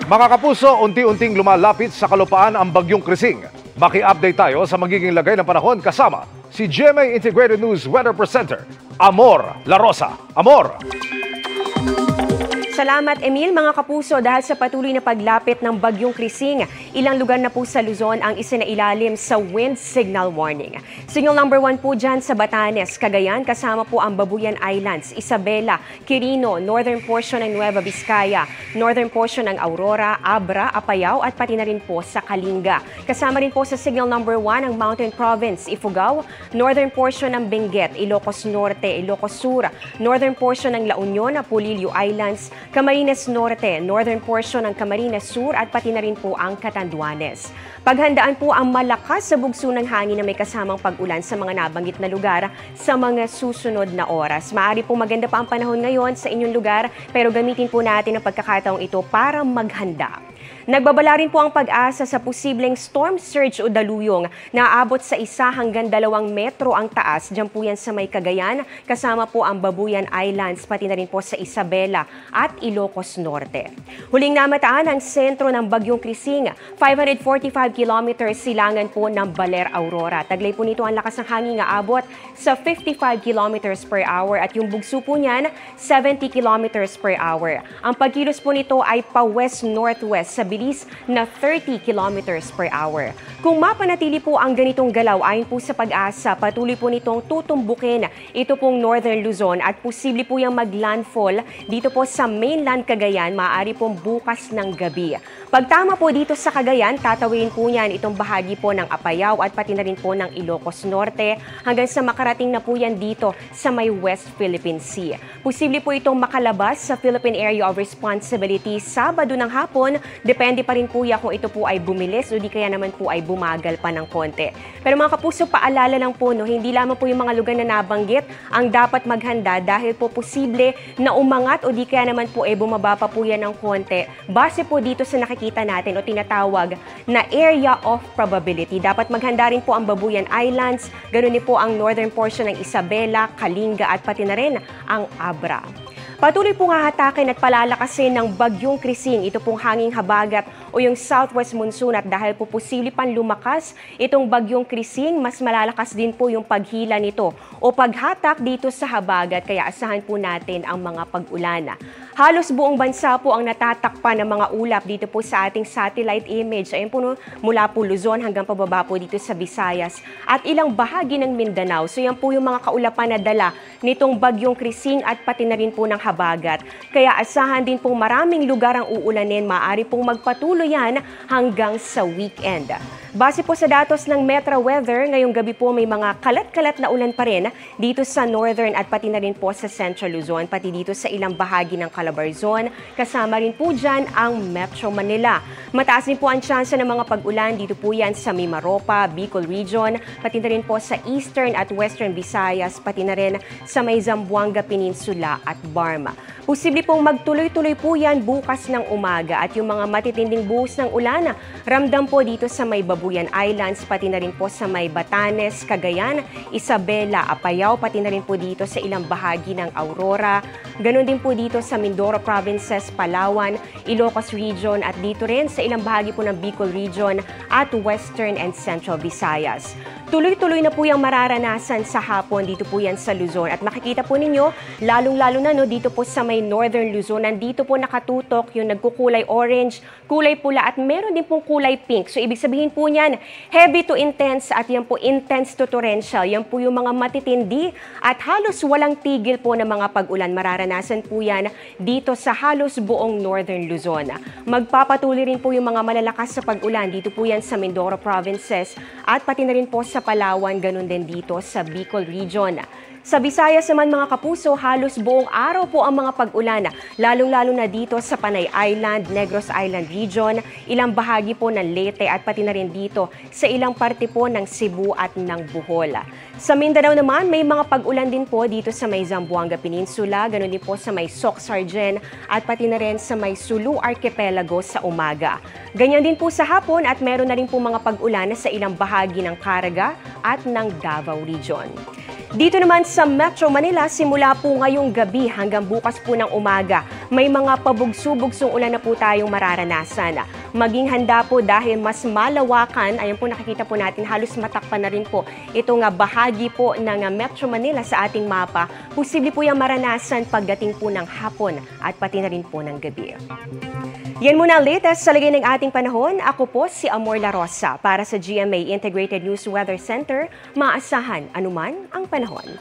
Mga kapuso, unti-unting lumalapit sa kalupaan ang bagyong Krising. Maki-update tayo sa magiging lagay ng panahon kasama si GMA Integrated News Weather Presenter, Amor La Rosa. Amor! Salamat, Emil. Mga kapuso, dahil sa patuloy na paglapit ng bagyong Krising, ilang lugar na po sa Luzon ang isinailalim sa wind signal warning. Signal number 1 po dyan sa Batanes, Cagayan, kasama po ang Babuyan Islands, Isabela, Quirino, northern portion ng Nueva Vizcaya, northern portion ng Aurora, Abra, Apayao at pati na rin po sa Kalinga. Kasama rin po sa signal number 1 ang Mountain Province, Ifugao, northern portion ng Benguet, Ilocos Norte, Ilocos Sur, northern portion ng La Union, Apulilio Islands, Camarines Norte, northern portion ng Camarines Sur at pati na rin po ang Catanduanes. Paghandaan po ang malakas sa bugso ng hangin na may kasamang pag-ulan sa mga nabanggit na lugar sa mga susunod na oras. Maaari po maganda pa ang panahon ngayon sa inyong lugar pero gamitin po natin ang pagkakataong ito para maghanda. Nagbabala rin po ang pag-asa sa posibleng storm surge o daluyong na aabot sa 1 hanggang 2 metro ang taas. Diyan po yan sa may Cagayan, kasama po ang Babuyan Islands, pati na rin po sa Isabela at Ilocos Norte. Huling namataan ang sentro ng bagyong Krising, 545 kilometers silangan po ng Baler, Aurora. Taglay po nito ang lakas ng hangin nga abot sa 55 kilometers per hour at yung bugso po niyan 70 kilometers per hour. Ang pagkilos po nito ay pa-west-northwest sa bilis na 30 kilometers per hour. Kung mapanatili po ang ganitong galaw ayon po sa pag-asa, patuloy po nitong tutumbukin ito pong Northern Luzon at posible po yung mag-landfall dito po sa mainland Cagayan, maaari pong bukas ng gabi. Pagtama po dito sa Cagayan, tatawin po niyan itong bahagi po ng Apayao at pati na rin po ng Ilocos Norte hanggang sa makarating na po yan dito sa may West Philippine Sea. Posible po itong makalabas sa Philippine Area of Responsibility Sabado ng hapon. Depende pa rin po yan kung ito po ay bumilis o di kaya naman po ay bumagal pa ng konti. Pero mga kapuso, paalala lang po, no, hindi lamang po yung mga lugar na nabanggit ang dapat maghanda dahil po posible na umangat o di kaya naman po ay bumaba pa po yan ng konti. Base po dito sa nakikita natin o tinatawag na area of probability. Dapat maghanda rin po ang Babuyan Islands, ganoon din po ang northern portion ng Isabela, Kalinga at pati na rin ang Abra. Patuloy pong hahatakin at palalakasin ng bagyong Krising ito pong hanging habagat o yung southwest monsoon at dahil po posible pang lumakas itong bagyong Krising, mas malalakas din po yung paghila nito o paghatak dito sa habagat kaya asahan po natin ang mga pag-ulan. Halos buong bansa po ang natatakpan ng mga ulap dito po sa ating satellite image. Ayan po, no, mula po Luzon hanggang pababa po dito sa Visayas at ilang bahagi ng Mindanao. So yan po yung mga kaulapan na dala nitong bagyong Krising at pati na rin po ng habagat. Kaya asahan din pong maraming lugar ang uulanin, maaari pong magpatuloy yan hanggang sa weekend. Base po sa datos ng Metra Weather, ngayong gabi po may mga kalat-kalat na ulan pa rin dito sa northern at pati na rin po sa central Luzon, pati dito sa ilang bahagi ng Calabarzon. Kasama rin po dyan ang Metro Manila. Mataas din po ang tsansa ng mga pag-ulan dito po yan sa Mimaropa, Bicol Region, pati na rin po sa eastern at western Visayas, pati na rin sa may Zamboanga Peninsula at Barma. Posible pong magtuloy-tuloy po yan bukas ng umaga at yung mga matitinding buhos ng ulan, ramdam po dito sa may Babuyan Islands, pati na rin po sa may Batanes, Cagayan, Isabela, Apayao, pati na rin po dito sa ilang bahagi ng Aurora. Ganon din po dito sa Mindoro Provinces, Palawan, Ilocos Region at dito rin sa ilang bahagi po ng Bicol Region at Western and Central Visayas. Tuloy-tuloy na po yung mararanasan sa hapon dito po yan sa Luzon. At makikita po ninyo, lalong-lalo na no, dito po sa may Northern Luzon, nandito po nakatutok yung nagkukulay orange, kulay pula at meron din pong kulay pink. So ibig sabihin po niyan, heavy to intense at yan po intense to torrential. Yan po yung mga matitindi at halos walang tigil po ng mga pag-ulan. Mararanasan po yan dito sa halos buong Northern Luzon. Magpapatuloy rin po yung mga malalakas sa pag-ulan dito po yan sa Mindoro Provinces at pati na rin po sa Palawan, ganun din dito sa Bicol Region. Sa Visayas naman mga kapuso, halos buong araw po ang mga pag-ulan, lalong-lalo na dito sa Panay Island, Negros Island Region, ilang bahagi po ng Leyte at pati na rin dito sa ilang parte po ng Cebu at ng Bohol. Sa Mindanao naman, may mga pag-ulan din po dito sa may Zamboanga Peninsula, ganun din po sa may Soc-Sargen at pati na rin sa may Sulu Archipelago sa umaga. Ganyan din po sa hapon at meron na rin po mga pag-ulan sa ilang bahagi ng Caraga at ng Davao Region. Dito naman sa Metro Manila, simula po ngayong gabi hanggang bukas po ng umaga, may mga pabugso-bugsong ulan na po tayong mararanasan. Maging handa po dahil mas malawakan, ayan po nakikita po natin, halos matakpan na rin po itong bahagi po ng Metro Manila sa ating mapa. Posible po yung maranasan pagdating po ng hapon at pati na rin po ng gabi. Yan muna ang latest sa lagay ng ating panahon. Ako po si Amor La Rosa para sa GMA Integrated News Weather Center. Maasahan anuman ang panahon.